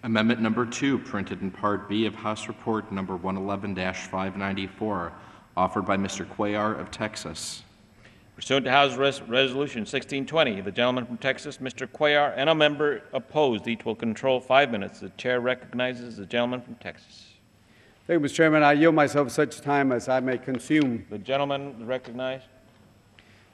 Amendment number 2, printed in Part B of House Report number 111-594, offered by Mr. Cuellar of Texas. Pursuant to House Resolution 1620, the gentleman from Texas, Mr. Cuellar, and a member opposed. Each will control 5 minutes. The chair recognizes the gentleman from Texas. Thank you, Mr. Chairman. I yield myself such time as I may consume. The gentleman recognized.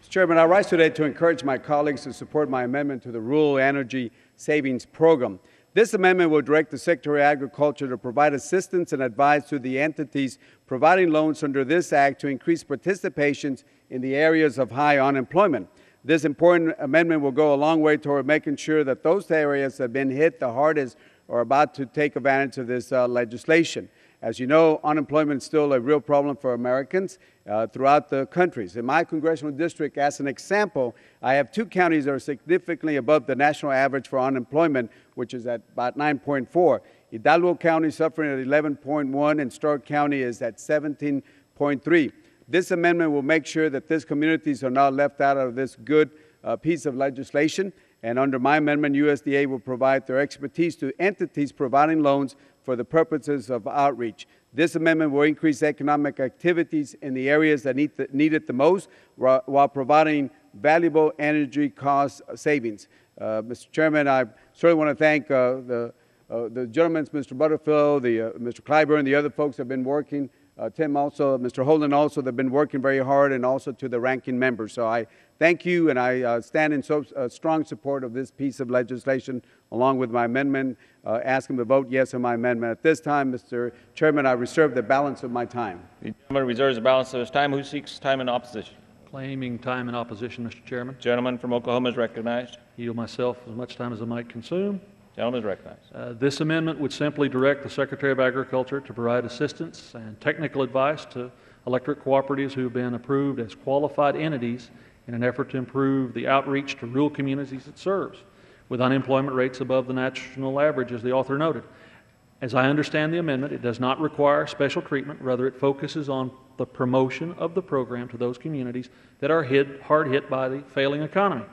Mr. Chairman, I rise today to encourage my colleagues to support my amendment to the Rural Energy Savings Program. This amendment will direct the Secretary of Agriculture to provide assistance and advice to the entities providing loans under this Act to increase participation in the areas of high unemployment. This important amendment will go a long way toward making sure that those areas that have been hit the hardest are about to take advantage of this legislation. As you know, unemployment is still a real problem for Americans throughout the countries. In my congressional district, as an example, I have 2 counties that are significantly above the national average for unemployment, which is at about 9.4. Hidalgo County is suffering at 11.1, and Stark County is at 17.3. This amendment will make sure that these communities are not left out of this good piece of legislation. And under my amendment, USDA will provide their expertise to entities providing loans for the purposes of outreach. This amendment will increase economic activities in the areas that need it the most while providing valuable energy cost savings. Mr. Chairman, I certainly want to thank the gentlemen, Mr. Butterfield, Mr. Clyburn, the other folks have been working, Tim also, Mr. Holden also, they've been working very hard, and also to the ranking members. So I thank you, and I stand in strong support of this piece of legislation along with my amendment, asking to vote yes on my amendment. At this time, Mr. Chairman, I reserve the balance of my time. The gentleman reserves the balance of his time. Who seeks time in opposition? Claiming time in opposition, Mr. Chairman. Gentleman from Oklahoma is recognized. Yield myself as much time as I might consume. Gentleman is recognized. This amendment would simply direct the Secretary of Agriculture to provide assistance and technical advice to electric cooperatives who have been approved as qualified entities in an effort to improve the outreach to rural communities it serves, with unemployment rates above the national average, as the author noted. As I understand the amendment, it does not require special treatment. Rather, it focuses on the promotion of the program to those communities that are hard hit by the failing economy.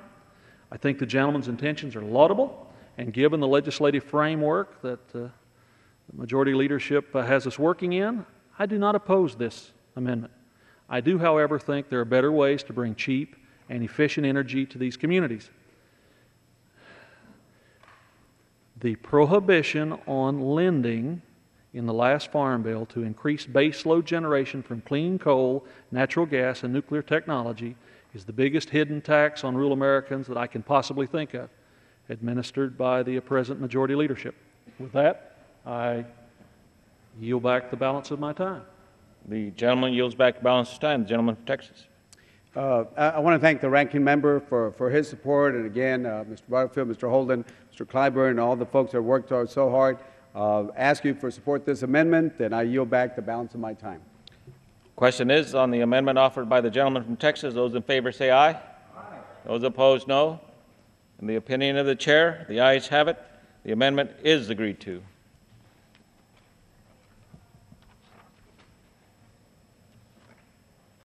I think the gentleman's intentions are laudable, and given the legislative framework that the majority leadership has us working in, I do not oppose this amendment. I do, however, think there are better ways to bring cheap and efficient energy to these communities. The prohibition on lending in the last Farm Bill to increase baseload generation from clean coal, natural gas, and nuclear technology is the biggest hidden tax on rural Americans that I can possibly think of, administered by the present majority leadership. With that, I yield back the balance of my time. The gentleman yields back the balance of his time. The gentleman from Texas. I want to thank the ranking member for his support, and again, Mr. Butterfield, Mr. Holden, Mr. Clyburn, and all the folks that worked so hard. Ask you for support this amendment, and I yield back the balance of my time. Question is on the amendment offered by the gentleman from Texas. Those in favor say aye. Aye. Those opposed, no. In the opinion of the chair, the ayes have it. The amendment is agreed to.